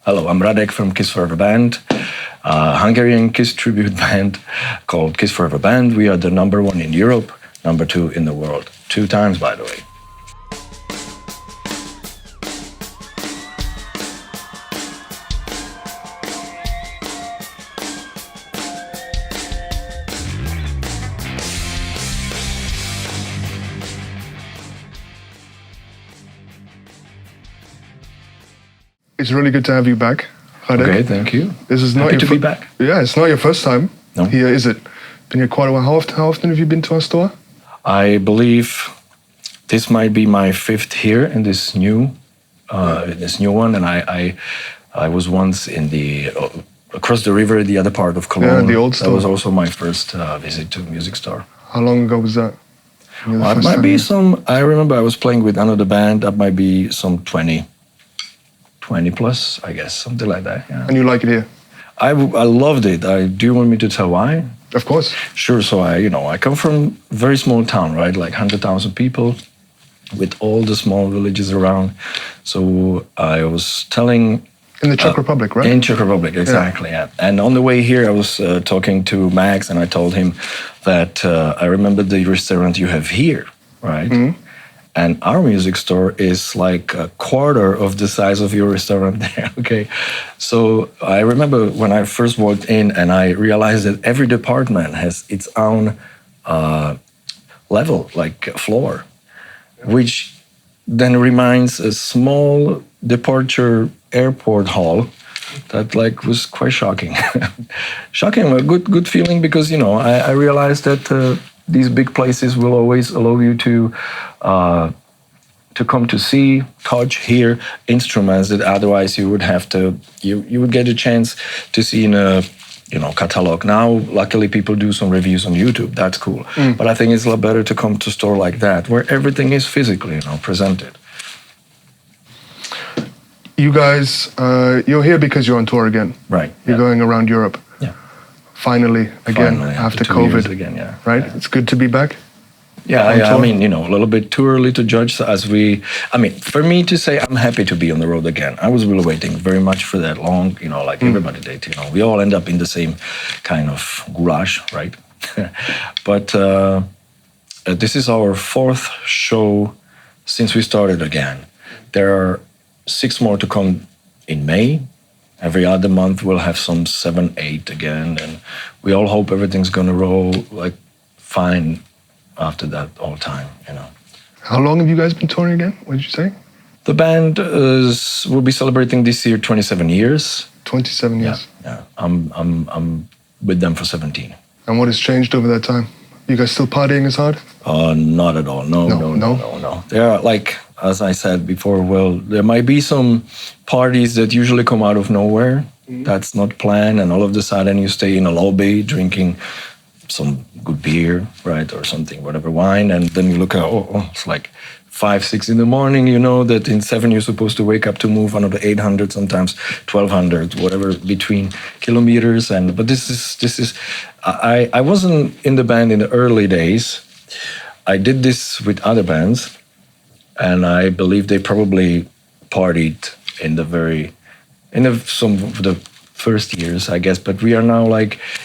Hello, I'm Radek from Kiss Band, Hungarian Kiss Tribute Band called Kiss Band. We are the #1 in Europe, #2 in the world. 2 times, by the way. It's really good to have you back, Radek. Okay, thank you. This is not Happy your to be back. Yeah, it's not your first time here, is it? Been here quite a while. How often have you been to our store? I believe this might be my 5th here in this new one, and I was once in the across the river, the other part of Cologne. Yeah, the old store. That was also my first visit to MUSICSTORE. How long ago was that? It might be some. I remember I was playing with another band. That might be some 20 plus, I guess, something like that. Yeah. And you like it here? I loved it. Do you want me to tell why? Of course. Sure. So I come from a very small town, right? Like 100,000 people, with all the small villages around. So I was telling. In the Czech Republic, right? In Czech Republic, exactly. Yeah. And on the way here, I was talking to Max, and I told him that I remember the restaurant you have here, right? Mm-hmm. And our music store is like a quarter of the size of your restaurant there, okay? So I remember when I first walked in and I realized that every department has its own level, like floor, which then reminds a small departure airport hall that was quite shocking. Shocking, a good feeling because, I realized that these big places will always allow you to come to see, touch, hear instruments that otherwise you would have to. You would get a chance to see in a catalog. Now, luckily, people do some reviews on YouTube. That's cool. But I think it's a lot better to come to a store like that, where everything is physically, presented. You guys, you're here because you're on tour again. Right. You're going around Europe. Yeah. Finally, again, after 2 COVID. years again, yeah. Right? Yeah. It's good to be back? Yeah, I mean, a little bit too early to judge for me to say I'm happy to be on the road again. I was really waiting very much for that long, like everybody did, we all end up in the same kind of goulash, right? But this is our 4th show since we started again. There are 6 more to come in May. Every other month we'll have some 7, 8 again, and we all hope everything's gonna roll fine after that all time, How long have you guys been touring again? What did you say? The band will be celebrating this year 27 years. 27 years. Yeah. I'm with them for 17. And what has changed over that time? You guys still partying as hard? Not at all. No. There are, as I said before, there might be some parties that usually come out of nowhere. That's not planned, and all of a sudden you stay in a lobby drinking some good beer, right, or something, whatever, wine, and then you look at, it's like 5, 6 in the morning, that in 7 you're supposed to wake up to move another 800, sometimes 1,200, whatever, between kilometers. But this is I wasn't in the band in the early days. I did this with other bands, and I believe they probably partied in some of the first years, I guess, but we are now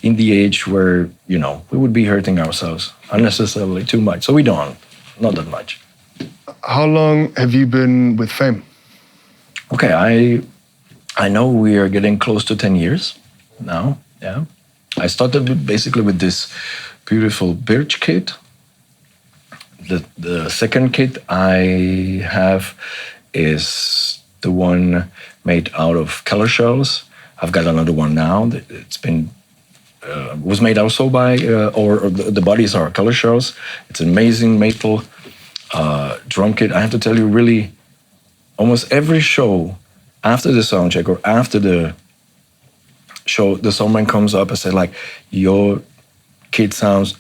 in the age where, we would be hurting ourselves unnecessarily too much. So we don't, not that much. How long have you been with Fame? Okay, I know we are getting close to 10 years now, yeah. I started basically with this beautiful birch kit. The second kit I have is the one made out of color shells. I've got another one now. It's been was made also by or the bodies are color shells. It's an amazing maple drum kit. I have to tell you, really, almost every show after the sound check or after the show, the soundman comes up and says your kit sounds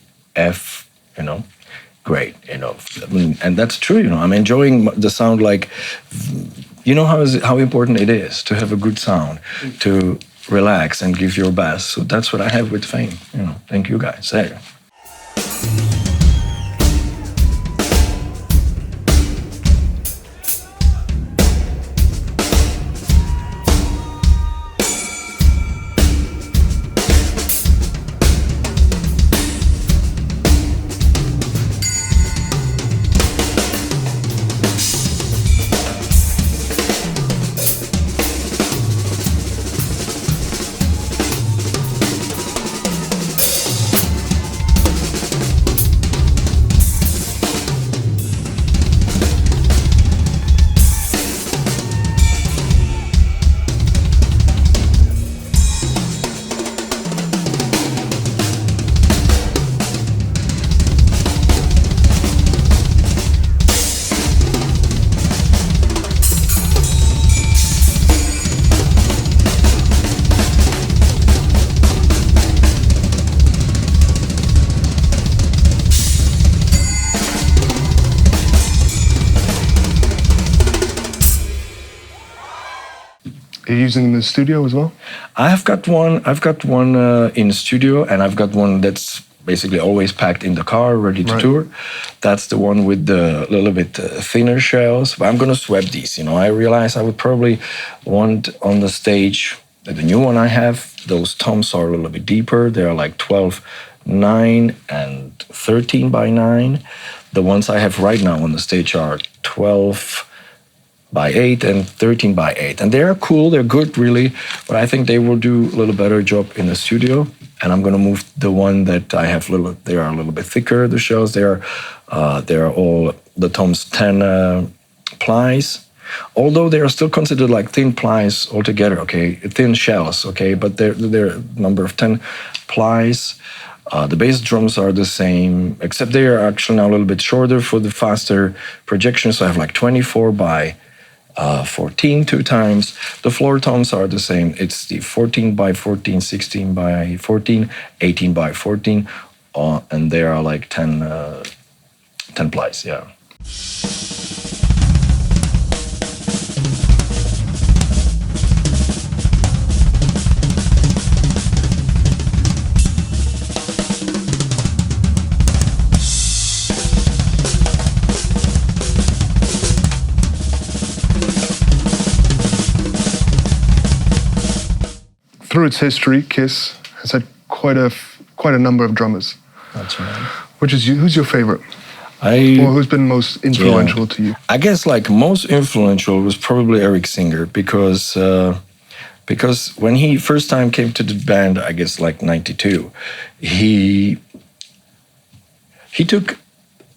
great, and that's true. I'm enjoying the sound. How important it is to have a good sound, to relax and give your best. So that's what I have with Fame. Thank you guys. Hey. you're using in the studio as well? I've got one in studio, and I've got one that's basically always packed in the car, ready to tour. That's the one with the little bit thinner shells. But I'm gonna swap these. I realize I would probably want on the stage the new one I have. Those toms are a little bit deeper. They are like 12/9 and 13/9. The ones I have right now on the stage are 12/8 and 13/8. And they are cool, they're good really, but I think they will do a little better job in the studio. And I'm gonna move the one that I have they are a little bit thicker, the shells. They are all the toms 10 plies. Although they are still considered like thin plies altogether, okay? Thin shells, okay? But they're a number of 10 plies. The bass drums are the same, except they are actually now a little bit shorter for the faster projection. So I have like 24/14 two times. The floor tones are the same. It's the 14/14, 16/14, 18/14, and they are like 10 plies, yeah. Through its history, Kiss has had quite a number of drummers. That's right. Who's your favorite? Or who's been most influential to you? I guess like most influential was probably Radek Sikl because when he first time came to the band, I guess like 92, he took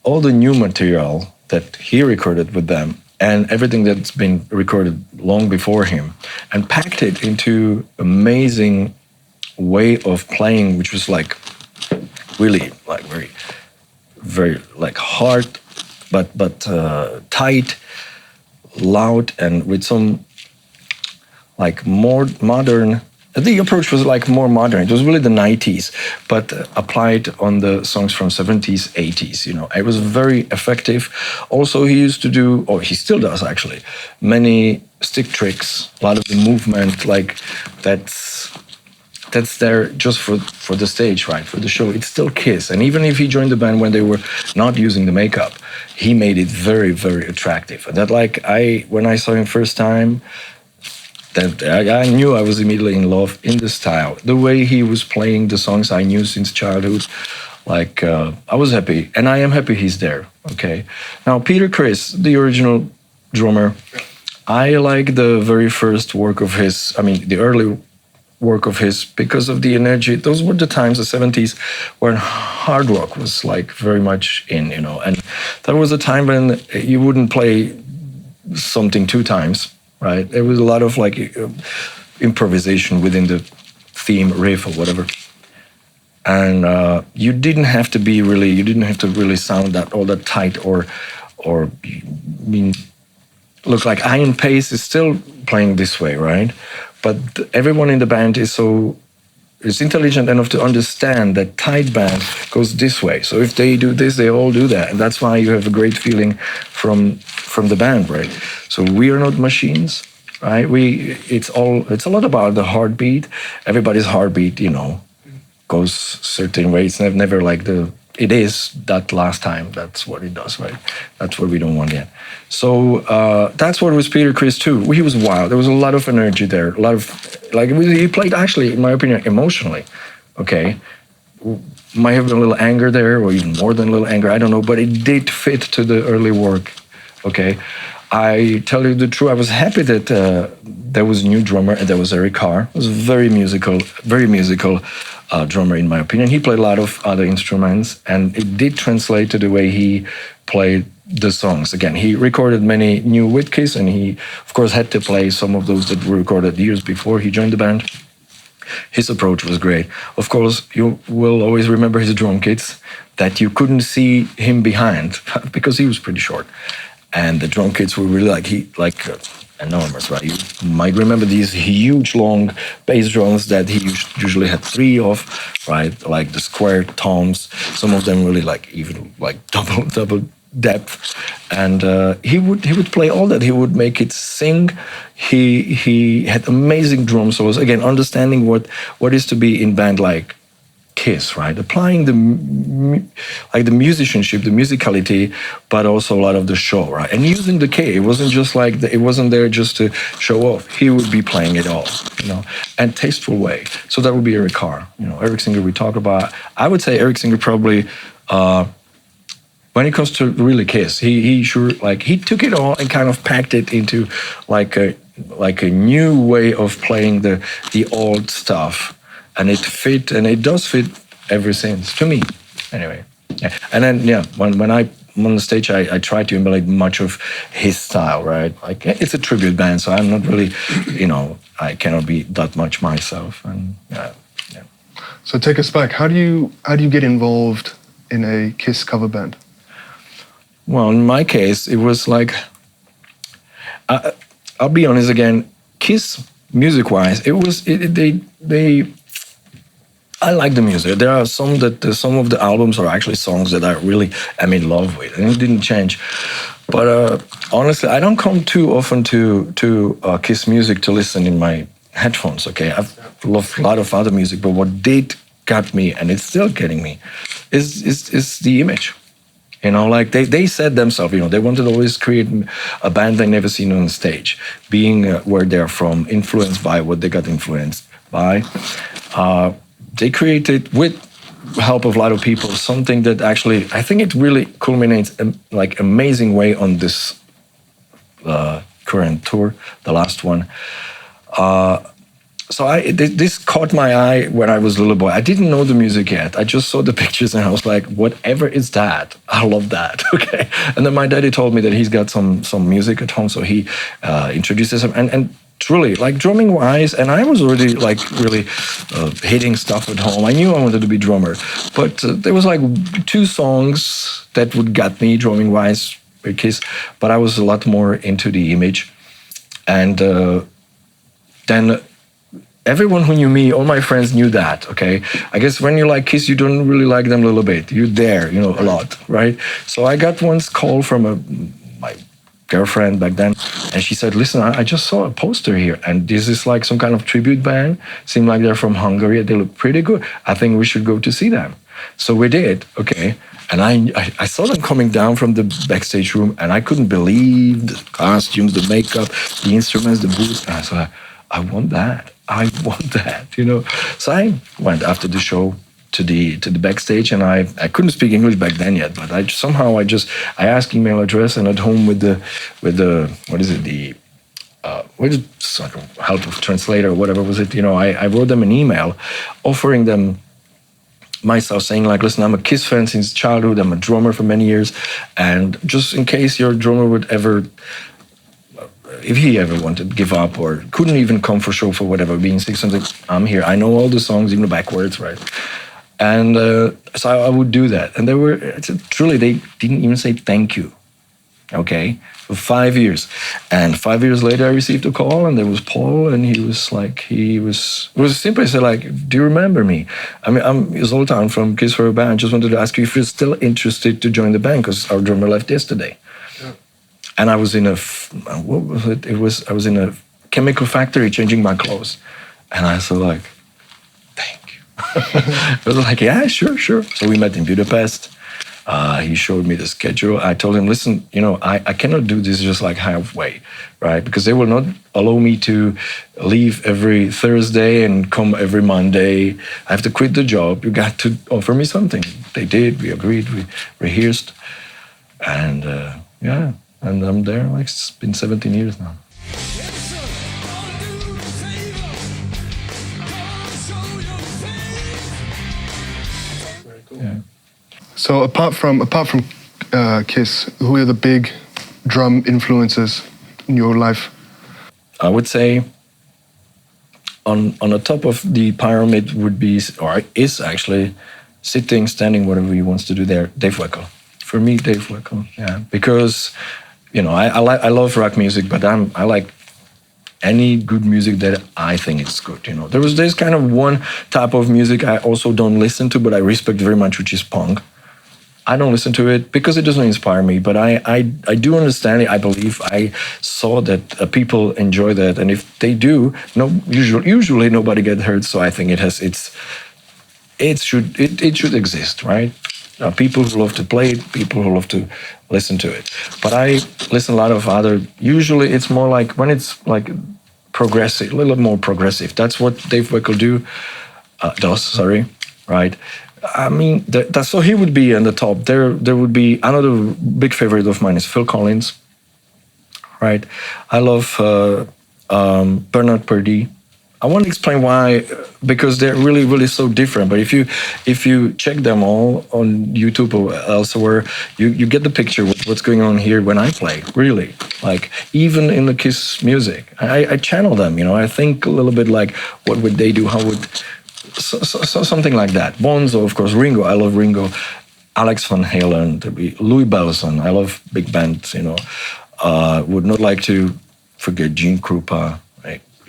all the new material that he recorded with them and everything that's been recorded long before him, and packed it into amazing way of playing, which was like really like very like hard, but tight, loud, and with some like more modern. The approach was like more modern. It was really the 90s, but applied on the songs from 70s, 80s. It was very effective. Also, he used to do, or he still does actually, many stick tricks. A lot of the movement, like that's there just for the stage, right? For the show. It's still Kiss, and even if he joined the band when they were not using the makeup, he made it very, very attractive. And that, like, when I saw him first time, that I knew I was immediately in love in the style. The way he was playing the songs I knew since childhood, like I was happy, and I am happy he's there. Okay, now Peter Criss, the original drummer, I like the very first work of his. I mean, the early work of his, because of the energy. Those were the times, the 70s, when hard rock was like very much in, and that was a time when you wouldn't play something two times. Right, there was a lot of like improvisation within the theme, riff, or whatever, and you didn't have to really sound that all that tight or look like Iron Pace is still playing this way, right? But everyone in the band is intelligent enough to understand that tight band goes this way. So if they do this, they all do that, and that's why you have a great feeling from the band, right? So we are not machines, right? It's a lot about the heartbeat. Everybody's heartbeat, goes certain way. It's never like it is that last time. That's what it does, right? That's what we don't want yet. So that's what was Peter Criss too. He was wild. There was a lot of energy there. A lot of he played actually, in my opinion, emotionally. Okay, might have been a little anger there, or even more than a little anger. I don't know, but it did fit to the early work. Okay, I tell you the truth. I was happy that there was a new drummer, and there was Eric Carr. It was a very musical drummer, in my opinion. He played a lot of other instruments, and it did translate to the way he played the songs. Again, he recorded many new with Kiss, and he, of course, had to play some of those that were recorded years before he joined the band. His approach was great. Of course, you will always remember his drum kits that you couldn't see him behind because he was pretty short. And the drum kits were really enormous, right? You might remember these huge, long bass drums that he usually had three of, right? Like the square toms. Some of them really even double depth, and he would play all that. He would make it sing. He had amazing drum solos. Again, understanding what is to be in band like Kiss, right? Applying the musicianship, the musicality, but also a lot of the show, right? And using the K. It wasn't just like it wasn't there just to show off. He would be playing it all, and tasteful way. So that would be Eric Carr. Eric Singer we talk about. I would say Eric Singer probably. When it comes to really Kiss, he took it all and kind of packed it into like a new way of playing the old stuff, and it fit, and it does fit ever since, to me, anyway. Yeah. And then when I'm on the stage, I try to emulate much of his style, right? Like it's a tribute band, so I'm not really, I cannot be that much myself, and yeah. So take us back. How do you get involved in a Kiss cover band? Well, in my case, it was like, I'll be honest again, Kiss, music-wise, I like the music. There are some of the albums are actually songs that I really am in love with, and it didn't change. But honestly, I don't come too often to Kiss music to listen in my headphones, okay? I've loved a lot of other music, but what did got me, and it's still getting me, is the image. Like they said themselves, they wanted to always create a band they never seen on stage, being where they're from, influenced by what they got influenced by. They created, with help of a lot of people, something that actually, I think it really culminates like amazing way on this current tour, the last one. So this caught my eye when I was a little boy. I didn't know the music yet. I just saw the pictures and I was like, whatever is that? I love that. Okay. And then my daddy told me that he's got some music at home, so he introduces him. And truly, like drumming wise, and I was already like really hitting stuff at home. I knew I wanted to be drummer, but there was like 2 songs that would get me drumming wise, because, but I was a lot more into the image. And then everyone who knew me, all my friends knew that, okay? I guess when you like Kiss, you don't really like them a little bit. You're there, a lot, right? So I got once call from my girlfriend back then, and she said, listen, I just saw a poster here, and this is like some kind of tribute band. Seem like they're from Hungary. They look pretty good. I think we should go to see them. So we did, okay? And I saw them coming down from the backstage room, and I couldn't believe the costumes, the makeup, the instruments, the booths. And I was like, I want that. So I went after the show to the backstage, and I couldn't speak English back then yet, but I asked email address, and at home with the what is it, the help of translator or whatever was it, I wrote them an email offering them myself, saying like, listen, I'm a Kiss fan since childhood, I'm a drummer for many years, and just in case your drummer would ever, if he ever wanted to give up or couldn't even come for show for whatever, being sick, something, I'm here. I know all the songs, even backwards, right? And so I would do that. And truly, they didn't even say thank you, okay? For 5 years. And 5 years later, I received a call, and there was Paul, and it was simply said like, do you remember me? I mean, I'm Zoltan from Kiss for a Band. Just wanted to ask you if you're still interested to join the band, because our drummer left yesterday. And I was in I was in a chemical factory changing my clothes. And I was like, thank you. I was like, yeah, sure. So we met in Budapest. He showed me the schedule. I told him, listen, I cannot do this just like halfway, right? Because they will not allow me to leave every Thursday and come every Monday. I have to quit the job. You got to offer me something. They did. We agreed. We rehearsed. And and I'm there, like, it's been 17 years now. Very cool. Yeah. So apart from Kiss, who are the big drum influences in your life? I would say on the top of the pyramid would be, or is actually, sitting, standing, whatever he wants to do there, Dave Weckl. For me, Dave Weckl, yeah, because I love rock music, but I like any good music that I think is good. There's kind of one type of music I also don't listen to, but I respect very much, which is punk. I don't listen to it because it doesn't inspire me. But I do understand it. I believe I saw that people enjoy that, and if they do, usually nobody gets hurt. So I think it should exist, right? People who love to play it, people who love to listen to it. But I listen a lot of other. Usually, it's more like when it's like progressive, a little more progressive. That's what Dave Weckl does. Sorry, right? I mean, so he would be on the top. There would be another big favorite of mine is Phil Collins, right? I love Bernard Purdie. I won't explain why, because they're really, really so different. But if you check them all on YouTube or elsewhere, you get the picture of what's going on here when I play. Really, like even in the Kiss music, I channel them. I think a little bit like what would they do? How would so something like that? Bonzo, of course, Ringo. I love Ringo. Alex Van Halen, Louis Bellson. I love big bands. Would not like to forget Gene Krupa.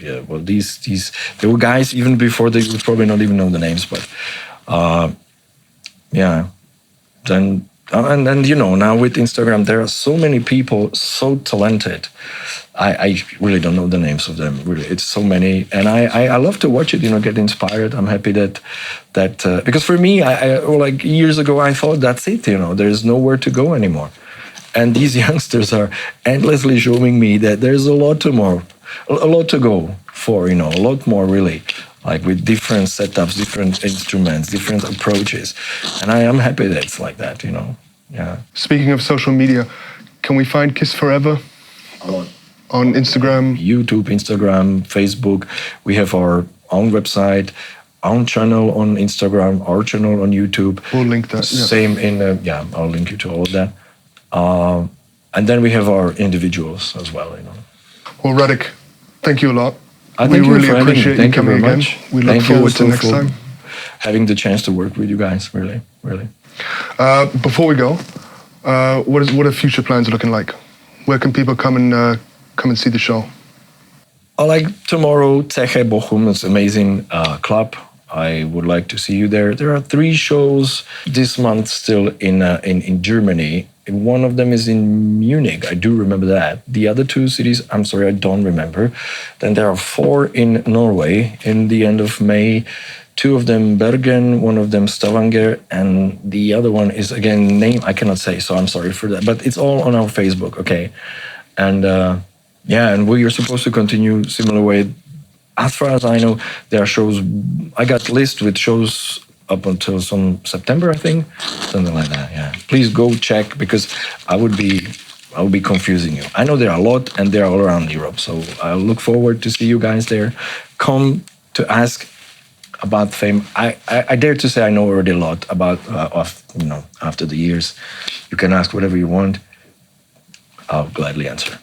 Yeah, well, there were guys even before they would probably not even know the names, but yeah. Then and now with Instagram there are so many people so talented. I really don't know the names of them. Really, it's so many, and I love to watch it. Get inspired. I'm happy that because for me, I like years ago I thought that's it. There's nowhere to go anymore, and these youngsters are endlessly showing me that there's a lot to go for, a lot more really, like with different setups, different instruments, different approaches. And I am happy that it's like that, yeah. Speaking of social media, can we find Kiss Forever on Instagram? YouTube, Instagram, Facebook. We have our own website, own channel on Instagram, our channel on YouTube. We'll link that. Yeah. Same I'll link you to all of that. And then we have our individuals as well, Well, Radek, thank you a lot. We really appreciate you coming again. We look forward to next time. Having the chance to work with you guys, really, really. Before we go, what are future plans looking like? Where can people come and see the show? Like tomorrow, Ceche Bochum, it's an amazing club. I would like to see you there. There are 3 shows this month still in Germany. One of them is in Munich. I do remember that. The other 2 cities, I'm sorry, I don't remember. Then there are 4 in Norway in the end of May. 2 of them Bergen, 1 of them Stavanger, and the other one is, again, name I cannot say, so I'm sorry for that. But it's all on our Facebook, okay? And and we are supposed to continue similar way. As far as I know, there are shows. I got a list with shows up until some September, I think, something like that. Yeah, please go check because I would be confusing you. I know there are a lot, and they're all around Europe. So I look forward to see you guys there. Come to ask about fame. I dare to say I know already a lot about after the years. You can ask whatever you want. I'll gladly answer.